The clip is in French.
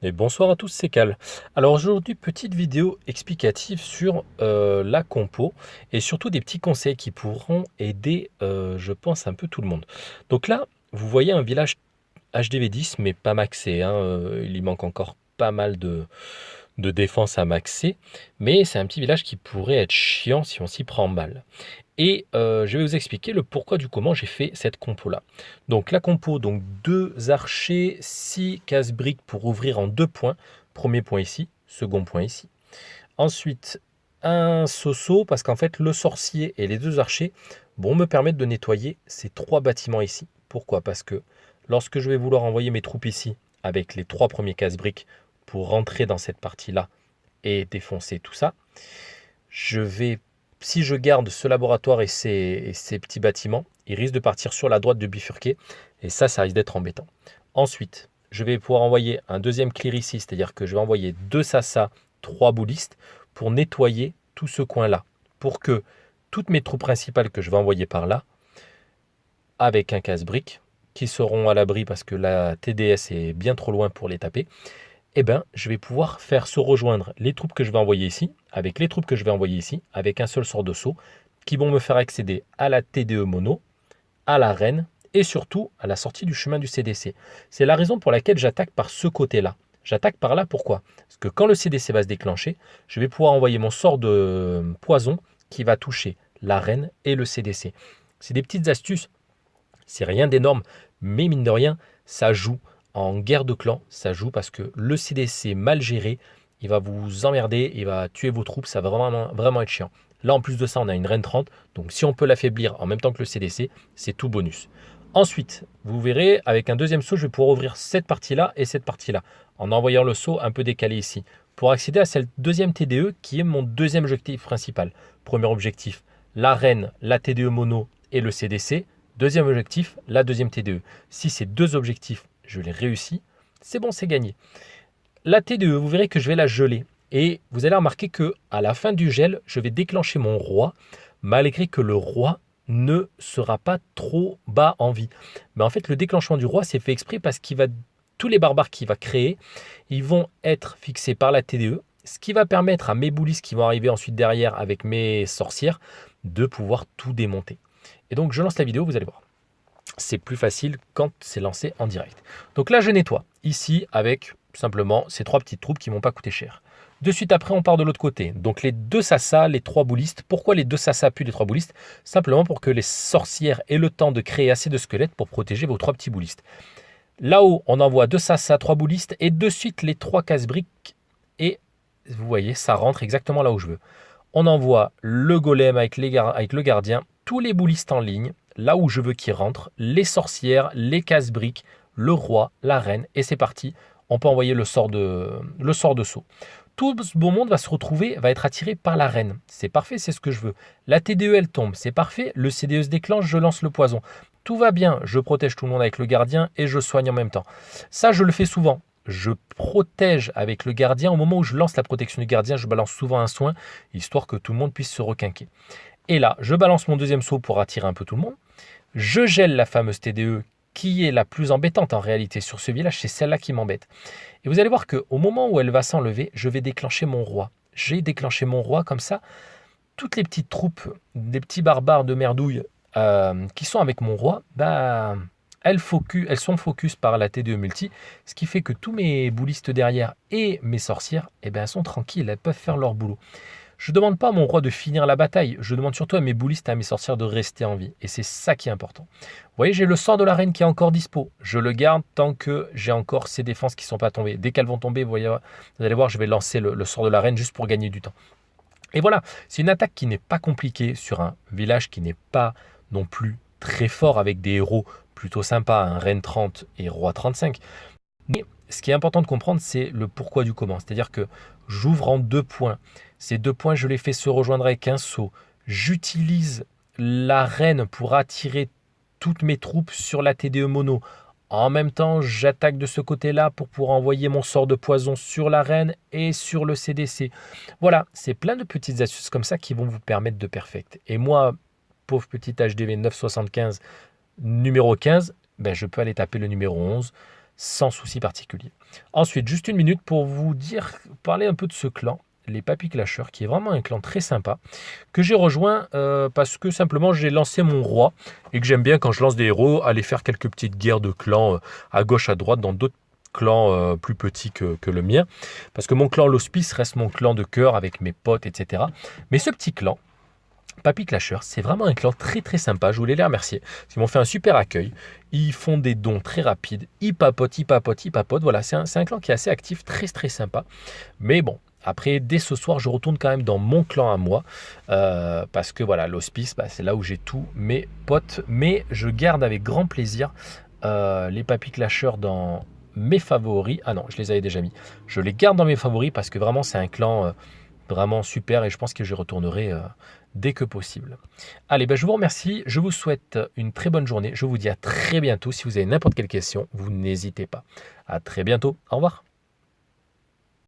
Et bonsoir à tous, c'est Cal. Alors aujourd'hui, petite vidéo explicative sur la compo et surtout des petits conseils qui pourront aider, je pense, un peu tout le monde. Donc là, vous voyez un village HDV10, mais pas maxé, hein, il y manque encore pas mal de défense à maxer, mais c'est un petit village qui pourrait être chiant si on s'y prend mal. Et je vais vous expliquer le pourquoi du comment j'ai fait cette compo-là. Donc la compo, donc 2 archers, 6 casse-briques pour ouvrir en 2 points. Premier point ici, second point ici. Ensuite, un soso, parce qu'en fait, le sorcier et les 2 archers vont me permettre de nettoyer ces 3 bâtiments ici. Pourquoi? Parce que lorsque je vais vouloir envoyer mes troupes ici, avec les 3 premiers casse-briques, pour rentrer dans cette partie-là et défoncer tout ça, je vais, si je garde ce laboratoire et ces petits bâtiments, ils risquent de partir sur la droite de bifurquer. Et ça risque d'être embêtant. Ensuite, je vais pouvoir envoyer un deuxième clear ici, c'est-à-dire que je vais envoyer 2 sasa, 3 boulistes pour nettoyer tout ce coin-là. Pour que toutes mes troupes principales que je vais envoyer par là, avec un casse-brique, qui seront à l'abri parce que la TDS est bien trop loin pour les taper, eh ben, je vais pouvoir faire se rejoindre les troupes que je vais envoyer ici, avec les troupes que je vais envoyer ici, avec un seul sort de saut, qui vont me faire accéder à la TDE mono, à l'arène, et surtout à la sortie du chemin du CDC. C'est la raison pour laquelle j'attaque par ce côté-là. J'attaque par là, pourquoi? Parce que quand le CDC va se déclencher, je vais pouvoir envoyer mon sort de poison qui va toucher l'arène et le CDC. C'est des petites astuces, c'est rien d'énorme, mais mine de rien, ça joue en guerre de clan, ça joue parce que le CDC mal géré, il va vous emmerder, il va tuer vos troupes, ça va vraiment, vraiment être chiant. Là, en plus de ça, on a une reine 30, donc si on peut l'affaiblir en même temps que le CDC, c'est tout bonus. Ensuite, vous verrez, avec un deuxième saut, je vais pouvoir ouvrir cette partie-là et cette partie-là, en envoyant le saut un peu décalé ici, pour accéder à cette deuxième TDE qui est mon deuxième objectif principal. Premier objectif, l'arène, la TDE mono et le CDC. Deuxième objectif, la deuxième TDE. Si ces 2 objectifs, je les réussis, c'est bon, c'est gagné. La TDE, vous verrez que je vais la geler. Et vous allez remarquer que à la fin du gel, je vais déclencher mon roi, malgré que le roi ne sera pas trop bas en vie. Mais en fait, le déclenchement du roi, c'est fait exprès parce qu'il va tous les barbares qu'il va créer, ils vont être fixés par la TDE, ce qui va permettre à mes boulistes qui vont arriver ensuite derrière avec mes sorcières de pouvoir tout démonter. Et donc, je lance la vidéo, vous allez voir. C'est plus facile quand c'est lancé en direct. Donc là, je nettoie ici avec simplement ces 3 petites troupes qui ne m'ont pas coûté cher. De suite après, on part de l'autre côté. Donc les 2 sasa, les 3 boulistes. Pourquoi les 2 sasa puis les 3 boulistes? Simplement pour que les sorcières aient le temps de créer assez de squelettes pour protéger vos 3 petits boulistes. Là-haut, on envoie 2 sasa, 3 boulistes et de suite les 3 casse-briques. Et vous voyez, ça rentre exactement là où je veux. On envoie le golem avec le gardien, tous les boulistes en ligne, là où je veux qu'ils rentrent, les sorcières, les casse-briques, le roi, la reine, et c'est parti. On peut envoyer le sort de saut. Tout ce beau monde va se retrouver, va être attiré par la reine. C'est parfait, c'est ce que je veux. La TDE, elle tombe, c'est parfait. Le CDE se déclenche, je lance le poison. Tout va bien, je protège tout le monde avec le gardien et je soigne en même temps. Ça, je le fais souvent. Je protège avec le gardien. Au moment où je lance la protection du gardien, je balance souvent un soin, histoire que tout le monde puisse se requinquer. Et là, je balance mon deuxième saut pour attirer un peu tout le monde. Je gèle la fameuse TDE qui est la plus embêtante en réalité sur ce village, c'est celle-là qui m'embête. Et vous allez voir qu'au moment où elle va s'enlever, je vais déclencher mon roi. J'ai déclenché mon roi comme ça. Toutes les petites troupes, des petits barbares de merdouille qui sont avec mon roi, bah, elles sont focus par la TDE multi, ce qui fait que tous mes boulistes derrière et mes sorcières, eh ben, elles sont tranquilles, elles peuvent faire leur boulot. Je ne demande pas à mon roi de finir la bataille, je demande surtout à mes boulistes et à mes sorcières de rester en vie. Et c'est ça qui est important. Vous voyez, j'ai le sort de la reine qui est encore dispo. Je le garde tant que j'ai encore ces défenses qui ne sont pas tombées. Dès qu'elles vont tomber, vous allez voir, je vais lancer le sort de la reine juste pour gagner du temps. Et voilà, c'est une attaque qui n'est pas compliquée sur un village qui n'est pas non plus très fort avec des héros plutôt sympas, un reine 30 et roi 35. Mais ce qui est important de comprendre, c'est le pourquoi du comment. C'est-à-dire que j'ouvre en 2 points. Ces 2 points, je les fais se rejoindre avec un saut. J'utilise la reine pour attirer toutes mes troupes sur la TDE mono. En même temps, j'attaque de ce côté-là pour pouvoir envoyer mon sort de poison sur la reine et sur le CDC. Voilà, c'est plein de petites astuces comme ça qui vont vous permettre de perfect. Et moi, pauvre petit HDV 975, numéro 15, ben je peux aller taper le numéro 11. sans souci particulier. Ensuite, juste une minute pour vous parler un peu de ce clan, les Papy Clashers, qui est vraiment un clan très sympa, que j'ai rejoint parce que simplement j'ai lancé mon roi et que j'aime bien quand je lance des héros, aller faire quelques petites guerres de clans à gauche, à droite, dans d'autres clans plus petits que le mien. Parce que mon clan l'Hospice reste mon clan de cœur avec mes potes, etc. Mais ce petit clan, Papy Clashers, c'est vraiment un clan très très sympa. Je voulais les remercier. Ils m'ont fait un super accueil. Ils font des dons très rapides. Ils papotent, ils papotent, ils papotent. Voilà, c'est un clan qui est assez actif, très très sympa. Mais bon, après, dès ce soir, je retourne quand même dans mon clan à moi. Parce que voilà, l'hospice, c'est là où j'ai tous mes potes. Mais je garde avec grand plaisir les Papy Clashers dans mes favoris. Ah non, je les avais déjà mis. Je les garde dans mes favoris parce que vraiment, c'est un clan vraiment super et je pense que j'y retournerai dès que possible. Allez, je vous remercie. Je vous souhaite une très bonne journée. Je vous dis à très bientôt. Si vous avez n'importe quelle question, vous n'hésitez pas. À très bientôt. Au revoir.